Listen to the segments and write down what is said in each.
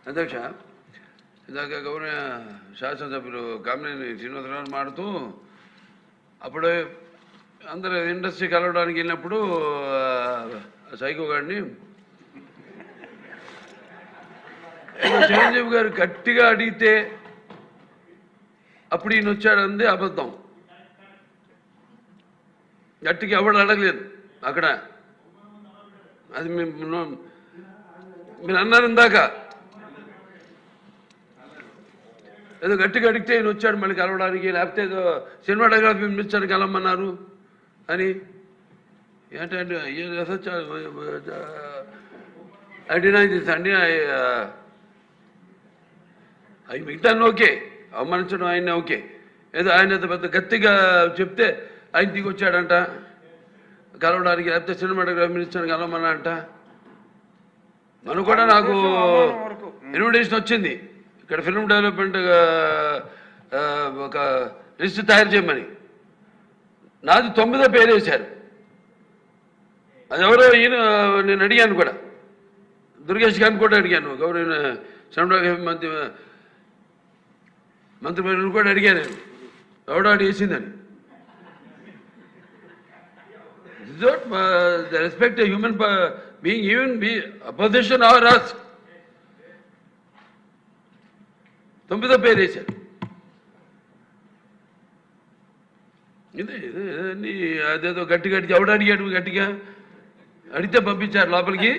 అధ్యక్ష, ఇందాక గౌరవ శాసనసభ్యులు కామినేని శ్రీనివాసరావు మాడుతూ అప్పుడు అందరూ ఇండస్ట్రీ కలవడానికి వెళ్ళినప్పుడు సైకో గారిని చిరంజీవి గారు గట్టిగా అడిగితే అప్పుడు ఈయన వచ్చాడంది అబద్ధం. గట్టిగా ఎవడు అడగలేదు అక్కడ. అది మీరు అన్నారు ఇందాక, ఏదో గట్టిగా అడిగితే ఈయన వచ్చాడు మళ్ళీ కలవడానికి, లేకపోతే ఏదో సినిమాటోగ్రఫీ మినిస్టర్ కలవమన్నారు అని. ఏంటంటే అండి అవి మిగతాను ఓకే, అవమానించడం ఆయన ఓకే. ఏదో ఆయన పెద్ద గట్టిగా చెప్తే ఆయన దిగి వచ్చాడంట కలవడానికి, లేకపోతే సినిమాటోగ్రఫీ మినిస్టర్ కలవమన్నా అంట. మనం కూడా నాకు ఇన్విటేషన్ వచ్చింది ఇక్కడ ఫిల్మ్ డెవలప్మెంట్ ఒక లిస్ట్ తయారు చేయమని. నాది 9వ పేరు వేశారు. అది ఎవరో ఈయన నేను అడిగాను కూడా, దుర్గేష్ గారిని కూడా అడిగాను, గౌరవ సినిమాటోగ్రఫీ మంత్రి కూడా అడిగాను, ఎవడో అడి వేసిందని. Respect human being, even be opposition or us. 9వ పేరు వేశారు. ఇది అదేదో గట్టిగా ఎవడు అడిగాడు, గట్టిగా అడిగితే పంపించారు లోపలికి,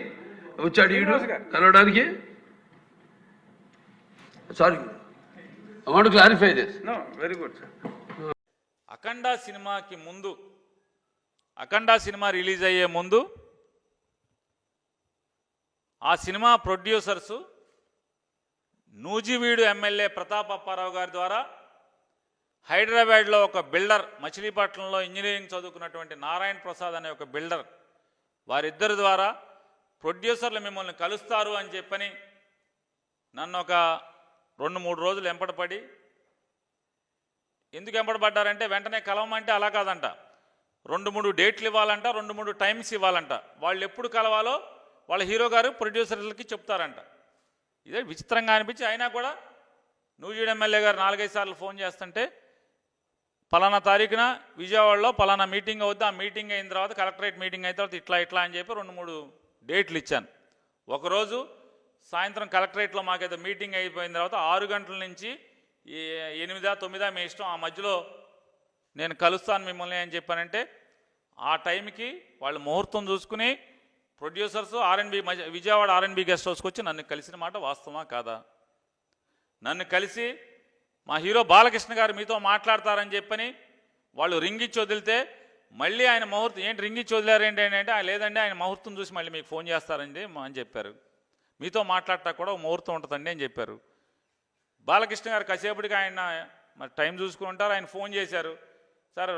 వచ్చాడు ఈడు కలవడానికి. Sorry, I want to clarify this. No, very good sir. Akhanda cinema release అయ్యే ముందు ఆ cinema producers Nuziveedu MLA Pratap Apparao గారి ద్వారా హైదరాబాద్లో ఒక బిల్డర్, మచిలీపట్నంలో ఇంజనీరింగ్ చదువుకున్నటువంటి నారాయణ ప్రసాద్ అనే ఒక బిల్డర్, వారిద్దరి ద్వారా ప్రొడ్యూసర్లు మిమ్మల్ని కలుస్తారు అని చెప్పని నన్ను ఒక 2-3 రోజులు ఎంపడపడి, ఎందుకు ఎంపడపడ్డారంటే వెంటనే కలవమంటే అలా కాదంట, 2-3 డేట్లు ఇవ్వాలంట, 2-3 టైమ్స్ ఇవ్వాలంట. వాళ్ళు ఎప్పుడు కలవాలో వాళ్ళ హీరో గారు ప్రొడ్యూసర్లకి చెప్తారంట. ఇదే విచిత్రంగా అనిపించి, అయినా కూడా నూజివీడు ఎమ్మెల్యే గారు 4-5 సార్లు ఫోన్ చేస్తుంటే పలానా తారీఖున విజయవాడలో పలానా మీటింగ్ అవుద్ది, ఆ మీటింగ్ అయిన తర్వాత కలెక్టరేట్ మీటింగ్ అయిన తర్వాత ఇట్లా అని చెప్పి 2-3 డేట్లు ఇచ్చాను. ఒకరోజు సాయంత్రం కలెక్టరేట్లో మాకేదో మీటింగ్ అయిపోయిన తర్వాత 6 గంటల నుంచి 8-9 మీ ఇష్టం, ఆ మధ్యలో నేను కలుస్తాను మిమ్మల్ని అని చెప్పానంటే, ఆ టైంకి వాళ్ళు ముహూర్తం చూసుకుని ప్రొడ్యూసర్స్ విజయవాడ ఆర్ఎన్బి గెస్ట్ హౌస్కి వచ్చి నన్ను కలిసిన మాట వాస్తవమా కాదా? నన్ను కలిసి మా హీరో బాలకృష్ణ గారు మీతో మాట్లాడతారని చెప్పని వాళ్ళు రింగ్ ఇచ్చి వదిలితే, మళ్ళీ ఆయన ముహూర్తం, ఏంటి రింగ్ ఇచ్చి వదిలేరు ఏంటి అంటే, లేదండి ఆయన ముహూర్తం చూసి మళ్ళీ మీకు ఫోన్ చేస్తారండి అని చెప్పారు. మీతో మాట్లాడటా కూడా ఒక ముహూర్తం ఉంటుందండి అని చెప్పారు. బాలకృష్ణ గారు కాసేపటికి ఆయన మరి టైం చూసుకుని ఉంటారు, ఆయన ఫోన్ చేశారు. సార్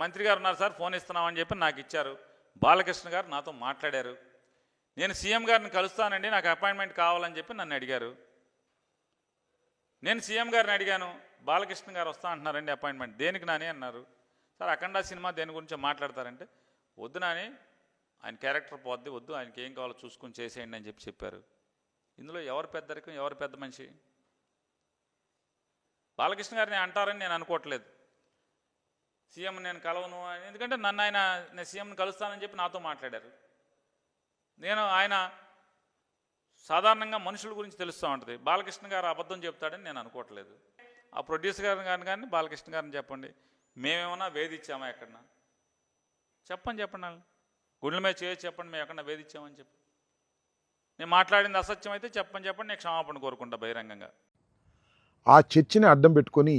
మంత్రి గారు ఉన్నారు సార్, ఫోన్ ఇస్తున్నామని చెప్పి నాకు ఇచ్చారు. బాలకృష్ణ గారు నాతో మాట్లాడారు. నేను సీఎం గారిని కలుస్తానండి, నాకు అపాయింట్మెంట్ కావాలని చెప్పి నన్ను అడిగారు. నేను సీఎం గారిని అడిగాను, బాలకృష్ణ గారు వస్తా అంటున్నారండి అపాయింట్మెంట్, దేనికి నాని అన్నారు. సార్ అఖండ సినిమా దేని గురించి మాట్లాడతారంటే, వద్దు నాని ఆయన క్యారెక్టర్ పోద్ది, వద్దు ఆయనకి ఏం కావాలో చూసుకుని చేసేయండి అని చెప్పారు. ఇందులో ఎవరు పెద్దరికం, ఎవరు పెద్ద మనిషి? బాలకృష్ణ గారిని అంటారని నేను అనుకోవట్లేదు. సీఎం నేను కలవను, ఎందుకంటే నన్ను ఆయన నేను సీఎంని కలుస్తానని చెప్పి నాతో మాట్లాడారు. ఆయన సాధారణంగా మనుషుల గురించి తెలుస్తూ ఉంటుంది. బాలకృష్ణ గారు అబద్ధం చెప్తాడని నేను అనుకోవట్లేదు. ఆ ప్రొడ్యూసర్ గారిని కానీ బాలకృష్ణ గారిని చెప్పండి, మేమేమన్నా వేధించామా ఎక్కడన్నా? చెప్పండి వాళ్ళు గుండెల మీద చేసి చెప్పండి, మేము ఎక్కడన్నా వేధించామని చెప్పి. నేను మాట్లాడింది అసత్యం అయితే చెప్పండి, నేను క్షమాపణ కోరుకుంటా బహిరంగంగా. ఆ చర్చని అడ్డం పెట్టుకొని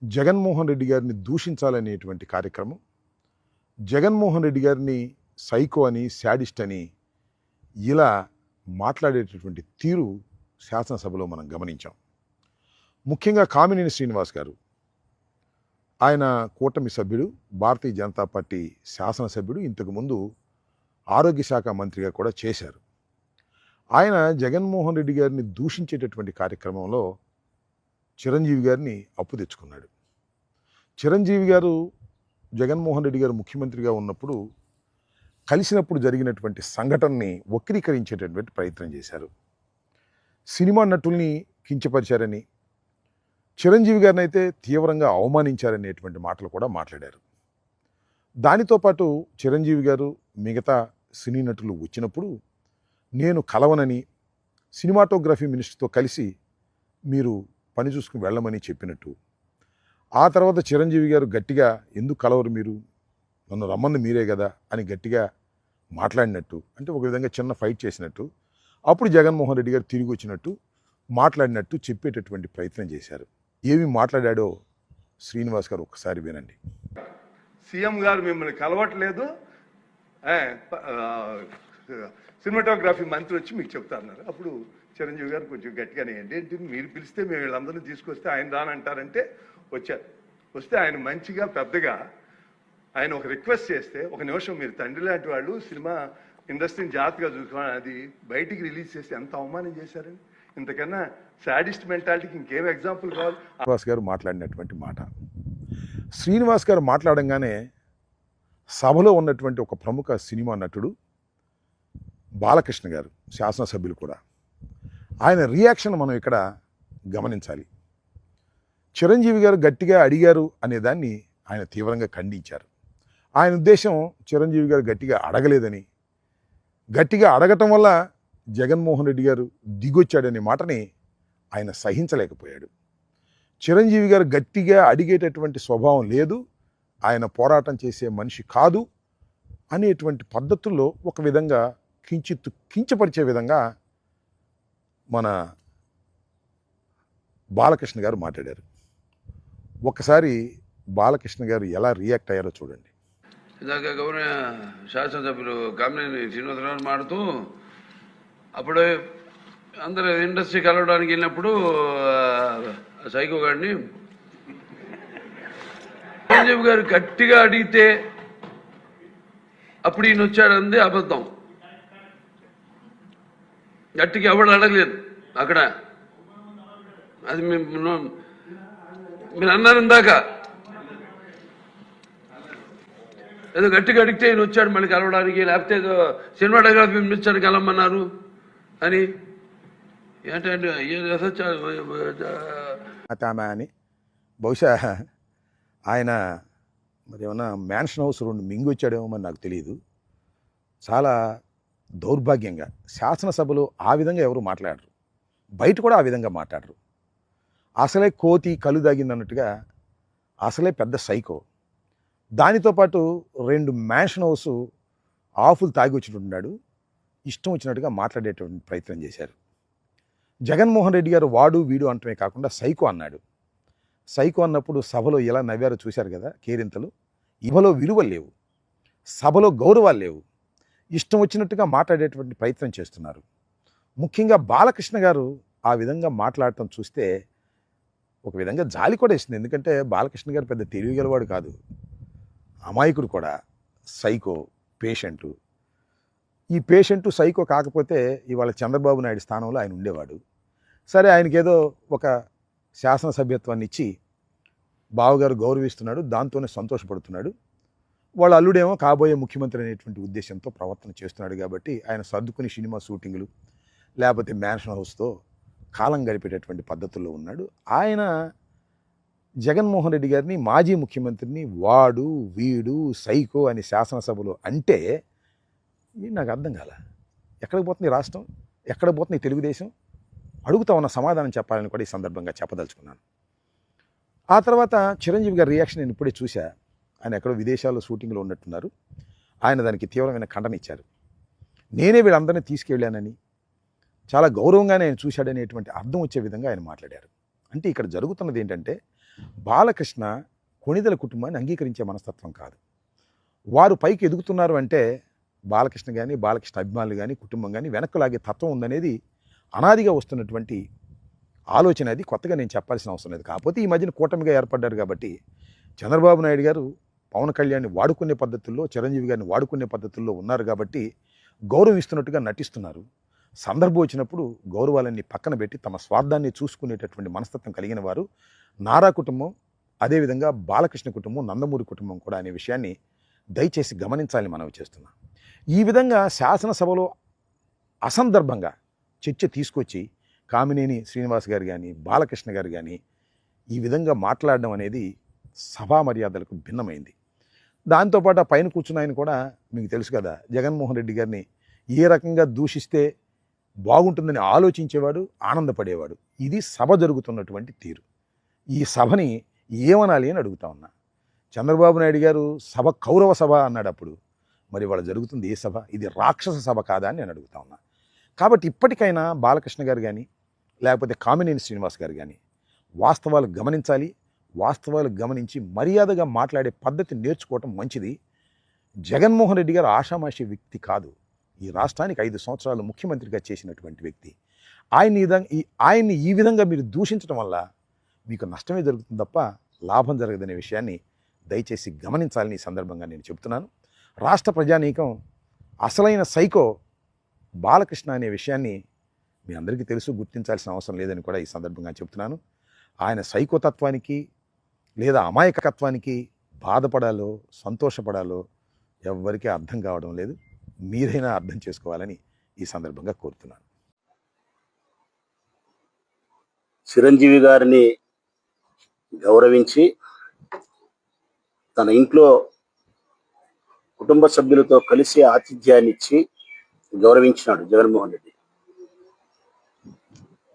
జగన్మోహన్ రెడ్డి గారిని దూషించాలనేటువంటి కార్యక్రమం, జగన్మోహన్ రెడ్డి గారిని సైకో అని, శాడిస్ట్ అని ఇలా మాట్లాడేటటువంటి తీరు శాసనసభలో మనం గమనించాం. ముఖ్యంగా కామినేని శ్రీనివాస్ గారు, ఆయన కూటమి సభ్యుడు, భారతీయ జనతా పార్టీ శాసనసభ్యుడు, ఇంతకుముందు ఆరోగ్య శాఖ మంత్రిగా కూడా చేశారు. ఆయన జగన్మోహన్ రెడ్డి గారిని దూషించేటటువంటి కార్యక్రమంలో చిరంజీవి గారిని అప్పు తెచ్చుకున్నాడు. చిరంజీవి గారు జగన్మోహన్ రెడ్డి గారు ముఖ్యమంత్రిగా ఉన్నప్పుడు కలిసినప్పుడు జరిగినటువంటి సంఘటనని వక్రీకరించేటటువంటి ప్రయత్నం చేశారు. సినిమా నటుల్ని కించపరిచారని, చిరంజీవి గారిని అయితే తీవ్రంగా అవమానించారనేటువంటి మాటలు కూడా మాట్లాడారు. దానితో పాటు చిరంజీవి గారు మిగతా సినీ నటులు వచ్చినప్పుడు నేను కలవనని, సినిమాటోగ్రఫీ మినిస్టర్తో కలిసి మీరు పని చూసుకుని వెళ్ళమని చెప్పినట్టు, ఆ తర్వాత చిరంజీవి గారు గట్టిగా ఎందుకు కలవరు మీరు, నన్ను రమ్మంది మీరే కదా అని గట్టిగా మాట్లాడినట్టు, అంటే ఒక విధంగా చిన్న ఫైట్ చేసినట్టు, అప్పుడు జగన్మోహన్ రెడ్డి గారు తిరిగి వచ్చినట్టు మాట్లాడినట్టు చెప్పేటటువంటి ప్రయత్నం చేశారు. ఏమి మాట్లాడాడో శ్రీనివాస్ గారు ఒక్కసారి వినండి. సీఎం గారు మిమ్మల్ని కలవట్లేదు, సినిమాటోగ్రఫీ మంత్రి వచ్చి మీకు చెప్తారన్నారు. అప్పుడు చిరంజీవి గారు కొంచెం గట్టిగానే ఏంటి మీరు పిలిస్తే మేము వీళ్ళందరినీ తీసుకొస్తే ఆయన రానంటారంటే వచ్చారు. వస్తే ఆయన మంచిగా పెద్దగా ఆయన ఒక రిక్వెస్ట్ చేస్తే, ఒక నిమిషం మీరు తండ్రి లాంటి వాళ్ళు సినిమా ఇండస్ట్రీని జాగ్రత్తగా చూసుకోవాలి, అది బయటికి రిలీజ్ చేసి ఎంత అవమానం చేశారని, ఇంతకన్నా సాడిస్ట్ మెంటాలిటీకి ఇంకేం ఎగ్జాంపుల్ కావాలి. శ్రీనివాస్ గారు మాట్లాడినటువంటి మాట, శ్రీనివాస్ గారు మాట్లాడంగానే సభలో ఉన్నటువంటి ఒక ప్రముఖ సినిమా నటుడు బాలకృష్ణ గారు, శాసనసభ్యులు కూడా, ఆయన రియాక్షన్ మనం ఇక్కడ గమనించాలి. చిరంజీవి గారు గట్టిగా అడిగారు అనేదాన్ని ఆయన తీవ్రంగా ఖండించారు. ఆయన ఉద్దేశం చిరంజీవి గారు గట్టిగా అడగలేదని, గట్టిగా అడగటం వల్ల జగన్మోహన్ రెడ్డి గారు దిగొచ్చాడనే మాటని ఆయన సహించలేకపోయాడు. చిరంజీవి గారు గట్టిగా అడిగేటటువంటి స్వభావం లేదు, ఆయన పోరాటం చేసే మనిషి కాదు అనేటువంటి పద్ధతుల్లో ఒక విధంగా కించపరిచే విధంగా మన బాలకృష్ణ గారు మాట్లాడారు. ఒక్కసారి బాలకృష్ణ గారు ఎలా రియాక్ట్ అయ్యారో చూడండి. ఇందాక గౌరవ శాసనసభ్యులు కామినేని శ్రీనివాసరావు మాడుతూ, అప్పుడే అందరూ ఇండస్ట్రీ కలవడానికి వెళ్ళినప్పుడు సైకో గారిని చిరంజీవి గారు గట్టిగా అడిగితే అప్పుడు ఈయన వచ్చాడంది అబద్ధం. గట్టిగా ఎవడు అడగలేదు అక్కడ, అది మీరు అన్నారు ఇందాక, ఏదో గట్టిగా అడిగితే ఈయన వచ్చాడు మళ్ళీ కలవడానికి, లేకపోతే ఏదో సినిమాటోగ్రఫీ మినిస్టర్ కలవమన్నారు అని ఏంటంటే ఆమె అని బహుశా ఆయన మరి ఏమన్నా మ్యాన్షన్ హౌస్ 2 మింగొచ్చాడేమో మరి నాకు తెలియదు. చాలా దౌర్భాగ్యంగా శాసనసభలో ఆ విధంగా ఎవరు మాట్లాడరు, బయట కూడా ఆ విధంగా మాట్లాడరు. అసలే కోతి కళ్ళు దాగిందన్నట్టుగా అసలే పెద్ద సైకో. దానితో పాటు 2 మ్యాన్షన్ హౌస్ ఆఫులు తాగి వచ్చినట్టున్నాడు, ఇష్టం వచ్చినట్టుగా మాట్లాడేటువంటి ప్రయత్నం చేశారు. జగన్మోహన్ రెడ్డి గారు వాడు వీడు అంటమే కాకుండా సైకో అన్నాడు. సైకో అన్నప్పుడు సభలో ఎలా నవ్వారో చూశారు కదా కేరింతలు. ఇవలో విలువలు లేవు, సభలో గౌరవాలు లేవు, ఇష్టం వచ్చినట్టుగా మాట్లాడేటువంటి ప్రయత్నం చేస్తున్నారు. ముఖ్యంగా బాలకృష్ణ గారు ఆ విధంగా మాట్లాడటం చూస్తే ఒక విధంగా జాలి కూడా వేసింది. ఎందుకంటే బాలకృష్ణ గారు పెద్ద తెలివిగలవాడు కాదు, అమాయకుడు కూడా, సైకో పేషెంటు. ఈ పేషెంటు సైకో కాకపోతే ఇవాళ చంద్రబాబు నాయుడు స్థానంలో ఆయన ఉండేవాడు. సరే, ఆయనకేదో ఒక శాసనసభ్యత్వాన్ని ఇచ్చి బావగారు గౌరవిస్తున్నాడు, దాంతోనే సంతోషపడుతున్నాడు. వాళ్ళ అల్లుడేమో కాబోయే ముఖ్యమంత్రి అనేటువంటి ఉద్దేశంతో ప్రవర్తన చేస్తున్నాడు కాబట్టి ఆయన సర్దుకుని సినిమా షూటింగులు లేకపోతే మ్యాన్షన్ హౌస్తో కాలం గడిపేటటువంటి పద్ధతుల్లో ఉన్నాడు. ఆయన జగన్మోహన్ రెడ్డి గారిని, మాజీ ముఖ్యమంత్రిని వాడు వీడు సైకో అని శాసనసభలో అంటే నాకు అర్థం కాల. ఎక్కడికి పోతుంది రాష్ట్రం, ఎక్కడ పోతుంది తెలుగుదేశం? అడుగుతా ఉన్న సమాధానం చెప్పాలని కూడా ఈ సందర్భంగా చెప్పదలుచుకున్నాను. ఆ తర్వాత చిరంజీవి గారి రియాక్షన్ నేను ఇప్పుడే చూశా. ఆయన ఎక్కడో విదేశాల్లో షూటింగ్లో ఉన్నట్టున్నారు. ఆయన దానికి తీవ్రమైన ఖండన ఇచ్చారు. నేనే వీళ్ళందరినీ తీసుకెళ్ళానని, చాలా గౌరవంగానే ఆయన చూశాడనేటువంటి అర్థం వచ్చే విధంగా ఆయన మాట్లాడారు. అంటే ఇక్కడ జరుగుతున్నది ఏంటంటే, బాలకృష్ణ కొణిదెల కుటుంబాన్ని అంగీకరించే మనస్తత్వం కాదు. వారు పైకి ఎదుగుతున్నారు అంటే బాలకృష్ణ కానీ, బాలకృష్ణ అభిమానులు కానీ, కుటుంబం కానీ వెనక్కు లాగే తత్వం ఉందనేది అనాదిగా వస్తున్నటువంటి ఆలోచన. అది కొత్తగా నేను చెప్పాల్సిన అవసరం లేదు. కాకపోతే ఈ మధ్యన కూటమిగా ఏర్పడ్డారు కాబట్టి చంద్రబాబు నాయుడు గారు పవన్ కళ్యాణ్ని వాడుకునే పద్ధతుల్లో, చిరంజీవి గారిని వాడుకునే పద్ధతుల్లో ఉన్నారు కాబట్టి గౌరవం ఇస్తున్నట్టుగా నటిస్తున్నారు. సందర్భం వచ్చినప్పుడు గౌరవాలన్నీ పక్కన పెట్టి తమ స్వార్థాన్ని చూసుకునేటటువంటి మనస్తత్వం కలిగిన వారు నారా కుటుంబం, అదేవిధంగా బాలకృష్ణ కుటుంబం, నందమూరి కుటుంబం కూడా అనే విషయాన్ని దయచేసి గమనించాలని మనవి చేస్తున్నాం. ఈ విధంగా శాసనసభలో అసందర్భంగా చర్చ తీసుకొచ్చి కామినేని శ్రీనివాస్ గారు కానీ బాలకృష్ణ గారు కానీ ఈ విధంగా మాట్లాడడం అనేది సభా మర్యాదలకు భిన్నమైంది. దాంతోపాటు ఆ పైన కూర్చున్న ఆయన కూడా మీకు తెలుసు కదా, జగన్మోహన్ రెడ్డి గారిని ఏ రకంగా దూషిస్తే బాగుంటుందని ఆలోచించేవాడు, ఆనందపడేవాడు. ఇది సభ జరుగుతున్నటువంటి తీరు. ఈ సభని ఏమనాలి అని అడుగుతా ఉన్నా. చంద్రబాబు నాయుడు గారు సభ కౌరవ సభ అన్నాడు అప్పుడు. మరి వాళ్ళ జరుగుతుంది ఏ సభ? ఇది రాక్షస సభ కాదా అని నేను అడుగుతా ఉన్నా. కాబట్టి ఇప్పటికైనా బాలకృష్ణ గారు కానీ లేకపోతే కామినేని శ్రీనివాస్ గారు కానీ వాస్తవాలు గమనించాలి. వాస్తవాలు గమనించి మర్యాదగా మాట్లాడే పద్ధతి నేర్చుకోవటం మంచిది. జగన్మోహన్ రెడ్డి గారు ఆషామాషి వ్యక్తి కాదు. ఈ రాష్ట్రానికి 5 సంవత్సరాలు ముఖ్యమంత్రిగా చేసినటువంటి వ్యక్తి. ఆయన్ని ఈ విధంగా మీరు దూషించడం వల్ల మీకు నష్టమే జరుగుతుంది తప్ప లాభం జరగదనే విషయాన్ని దయచేసి గమనించాలని ఈ సందర్భంగా నేను చెప్తున్నాను. రాష్ట్ర ప్రజానీకం అసలైన సైకో బాలకృష్ణ అనే విషయాన్ని మీ అందరికీ తెలుసు, గుర్తించాల్సిన అవసరం లేదని కూడా ఈ సందర్భంగా చెప్తున్నాను. ఆయన సైకోతత్వానికి లేదా అమాయకత్వానికి బాధపడాలో సంతోషపడాలో ఎవ్వరికీ అర్థం కావడం లేదు. మీరైనా అర్థం చేసుకోవాలని ఈ సందర్భంగా కోరుతున్నాను. చిరంజీవి గారిని గౌరవించి తన ఇంట్లో కుటుంబ సభ్యులతో కలిసి ఆతిథ్యాన్ని ఇచ్చి గౌరవించినాడు జగన్మోహన్ రెడ్డి.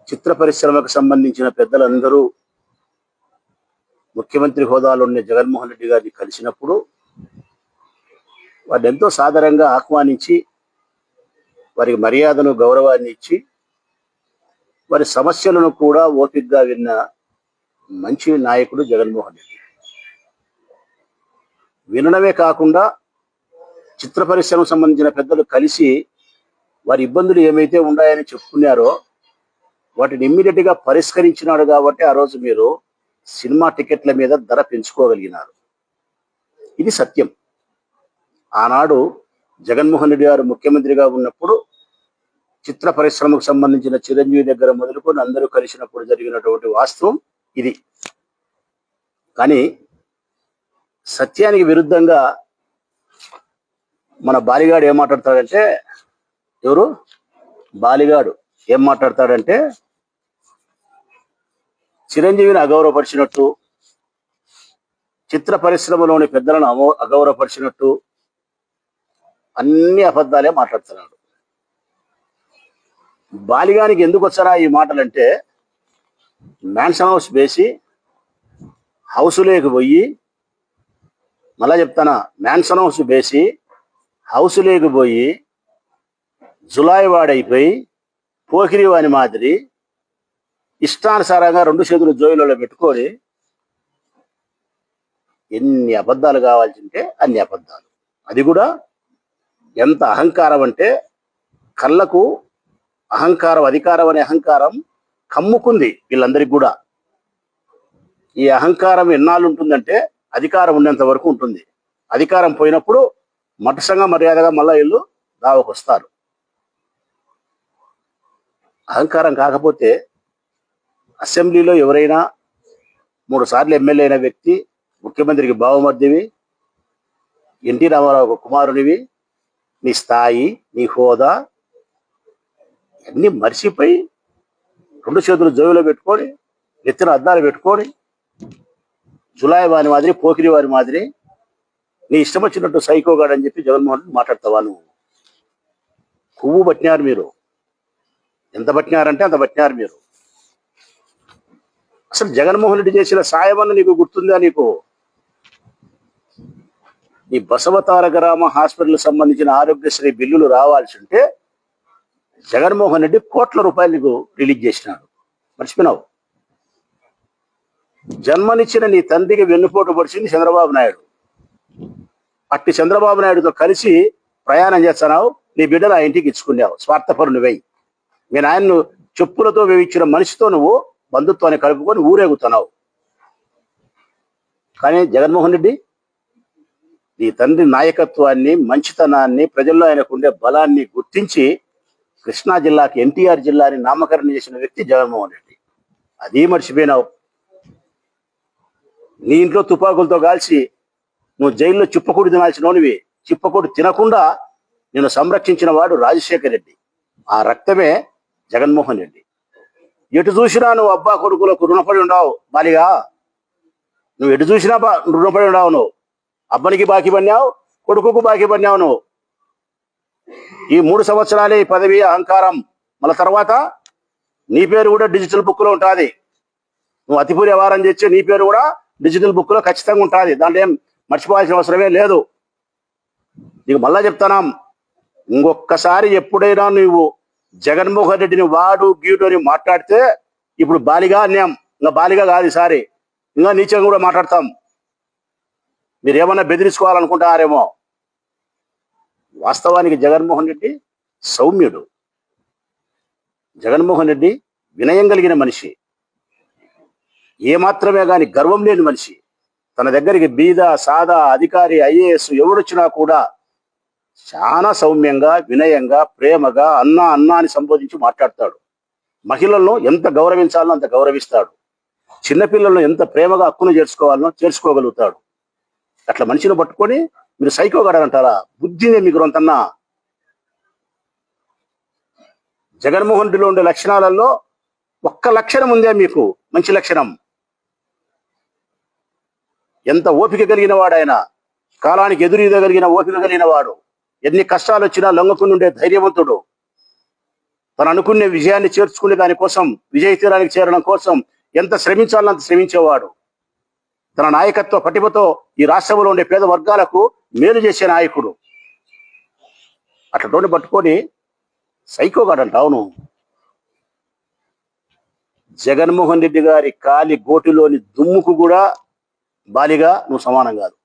చిత్ర పరిశ్రమకు సంబంధించిన పెద్దలందరూ ముఖ్యమంత్రి హోదాలో ఉన్న జగన్మోహన్ రెడ్డి గారిని కలిసినప్పుడు వారిని ఎంతో సాదరంగా ఆహ్వానించి వారికి మర్యాదను గౌరవాన్ని ఇచ్చి వారి సమస్యలను కూడా ఓపికగా విన్న మంచి నాయకుడు జగన్మోహన్ రెడ్డి. వినడమే కాకుండా చిత్ర పరిశ్రమకు సంబంధించిన పెద్దలు కలిసి వారి ఇబ్బందులు ఏమైతే ఉన్నాయని చెప్పుకున్నారో వాటిని ఇమ్మీడియట్గా పరిష్కరించినాడు. కాబట్టి ఆ రోజు మీరు సినిమా టికెట్ల మీద ధర పెంచుకోగలిగినారు. ఇది సత్యం. ఆనాడు జగన్మోహన్ రెడ్డి గారు ముఖ్యమంత్రిగా ఉన్నప్పుడు చిత్ర పరిశ్రమకు సంబంధించిన చిరంజీవి దగ్గర మొదలుకొని అందరూ కలిసినప్పుడు జరిగినటువంటి వాస్తవం ఇది. కానీ సత్యానికి విరుద్ధంగా మన బాలిగాడు ఏం మాట్లాడతాడంటే, ఎవరు బాలిగాడు ఏం మాట్లాడతాడంటే చిరంజీవిని అగౌరవపరిచినట్టు, చిత్ర పరిశ్రమలోని పెద్దలను అగౌరవపరిచినట్టు అన్ని అబద్ధాలే మాట్లాడుతున్నాడు. బాలిగానికి ఎందుకు వచ్చారా ఈ మాటలంటే, మ్యాన్షన్ హౌస్ వేసి హౌసులోకి పోయి, మళ్ళా చెప్తానా, మ్యాన్షన్ హౌస్ వేసి హౌసులోకి పోయి జులాయి వాడైపోయి పోకిరి వాని మాదిరి ఇష్టానుసారంగా 2 చేతులు జోయిలలో పెట్టుకొని ఎన్ని అబద్ధాలు కావాల్సింటే అన్ని అబద్ధాలు. అది కూడా ఎంత అహంకారం అంటే, కళ్ళకు అహంకారం, అధికారం అనే అహంకారం కమ్ముకుంది వీళ్ళందరికీ కూడా. ఈ అహంకారం ఎన్నాళ్ళు ఉంటుందంటే, అధికారం ఉన్నంత వరకు ఉంటుంది. అధికారం పోయినప్పుడు మటసంగా మర్యాదగా మళ్ళా వీళ్ళు దావకు వస్తారు. అహంకారం కాకపోతే అసెంబ్లీలో ఎవరైనా 3 సార్లు ఎమ్మెల్యే అయిన వ్యక్తి, ముఖ్యమంత్రికి బావమర్దివి, ఎన్టీ రామారావు కుమారునివి, నీ స్థాయి, నీ హోదా అన్నీ మర్చిపోయి 2 చేతులు జోబులో పెట్టుకొని నెత్తిన అద్దాలు పెట్టుకొని జులాయి వారి మాదిరి పోకిరి వారి మాదిరి నీ ఇష్టం వచ్చినట్టు సైకోగాడు అని చెప్పి జగన్మోహన్ రెడ్డి మాట్లాడతావా నువ్వు? కొవ్వు పట్టినారు మీరు. ఎంత పట్టినారంటే అంత పట్టినారు మీరు. అసలు జగన్మోహన్ రెడ్డి చేసిన సాయం అన్న నీకు గుర్తుందా? నీకు ఈ బసవతారక రామ హాస్పిటల్ సంబంధించిన ఆరోగ్యశ్రీ బిల్లులు రావాల్సి ఉంటే జగన్మోహన్ రెడ్డి కోట్ల రూపాయలు నీకు రిలీజ్ చేసినాడు. మర్చిపోయినావు. జన్మనిచ్చిన నీ తండ్రికి వెన్నుపోటు పడిచింది చంద్రబాబు నాయుడు. అట్టి చంద్రబాబు నాయుడుతో కలిసి ప్రయాణం చేస్తున్నావు. నీ బిడ్డను ఆ ఇంటికి ఇచ్చుకున్నావు. స్వార్థపరు నువ్వై. మీ నాయన్ను చెప్పులతో వేయించిన మనిషితో నువ్వు బంధుత్వాన్ని కలుపుకొని ఊరేగుతున్నావు. కానీ జగన్మోహన్ రెడ్డి నీ తండ్రి నాయకత్వాన్ని, మంచితనాన్ని, ప్రజల్లో ఆయనకు ఉండే బలాన్ని గుర్తించి కృష్ణా జిల్లాకి ఎన్టీఆర్ జిల్లాని నామకరణం చేసిన వ్యక్తి జగన్మోహన్ రెడ్డి. అది మర్చిపోయినావు. నీ ఇంట్లో తుపాకులతో కాల్చి నువ్వు జైల్లో చిప్పకూడి తినాల్సినోనివి. చిప్పకూడి తినకుండా నేను సంరక్షించిన వాడు రాజశేఖర్ రెడ్డి. ఆ రక్తమే జగన్మోహన్ రెడ్డి. ఎటు చూసినా నువ్వు అబ్బా కొడుకులకు రుణపడి ఉండవు బాలిగా. నువ్వు ఎటు చూసినా రుణపడి ఉండవు. నువ్వు అబ్బనికి బాకీ పడినావు, కొడుకుకు బాకీ పడినావు. నువ్వు ఈ 3 సంవత్సరాలే ఈ పదవి అహంకారం. మళ్ళీ తర్వాత నీ పేరు కూడా డిజిటల్ బుక్లో ఉంటుంది. నువ్వు అతిపూరి వ్యవహారం చేస్తే నీ పేరు కూడా డిజిటల్ బుక్లో ఖచ్చితంగా ఉంటుంది. దాంట్లో ఏం మర్చిపోవాల్సిన అవసరమే లేదు. నీకు మళ్ళా చెప్తానా, ఇంకొక్కసారి ఎప్పుడైనా నువ్వు జగన్మోహన్ రెడ్డిని వాడు గీటు అని మాట్లాడితే ఇప్పుడు బాలిగా అన్యాం. ఇంకా బాలిగా కాదు, ఈసారి ఇంకా నీచంగా కూడా మాట్లాడతాం. మీరేమన్నా బెదిరించుకోవాలనుకుంటారేమో. వాస్తవానికి జగన్మోహన్ రెడ్డి సౌమ్యుడు. జగన్మోహన్ రెడ్డి వినయం కలిగిన మనిషి, ఏమాత్రమే కానీ గర్వం లేని మనిషి. తన దగ్గరికి బీద సాదా అధికారి ఐఏఎస్ ఎవడొచ్చినా కూడా చాలా సౌమ్యంగా వినయంగా ప్రేమగా అన్నా అన్నా అని సంబోధించి మాట్లాడతాడు. మహిళలను ఎంత గౌరవించాలనో అంత గౌరవిస్తాడు. చిన్నపిల్లలను ఎంత ప్రేమగా హక్కును చేర్చుకోవాలనో చేర్చుకోగలుగుతాడు. అట్లా మనిషిని పట్టుకొని మీరు సైకోగాడంటారా? బుద్ధినే మీకు రొంతన్నా. జగన్మోహన్ రెడ్డిలో ఉండే లక్షణాలలో ఒక్క లక్షణం ఉందే మీకు, మంచి లక్షణం. ఎంత ఓపిక కలిగిన వాడు ఆయన, కాలానికి ఎదురీదగలిగిన ఓపిక కలిగిన వాడు. ఎన్ని కష్టాలు వచ్చినా లొంగకుండా ఉండే ధైర్యవంతుడు. తను అనుకునే విజయాన్ని చేర్చుకునే దానికోసం, విజయ తీరానికి చేరడం కోసం ఎంత శ్రమించాలో అంత శ్రమించేవాడు. తన నాయకత్వ పటిమతో ఈ రాష్ట్రంలో ఉండే పేద వర్గాలకు మేలు చేసే నాయకుడు. అట్లా పట్టుకొని సైకోగాడంటావు నువ్వు. జగన్మోహన్ రెడ్డి గారి కాలి గోటిలోని దుమ్ముకు కూడా బాలిగా నువ్వు సమానం కాదు.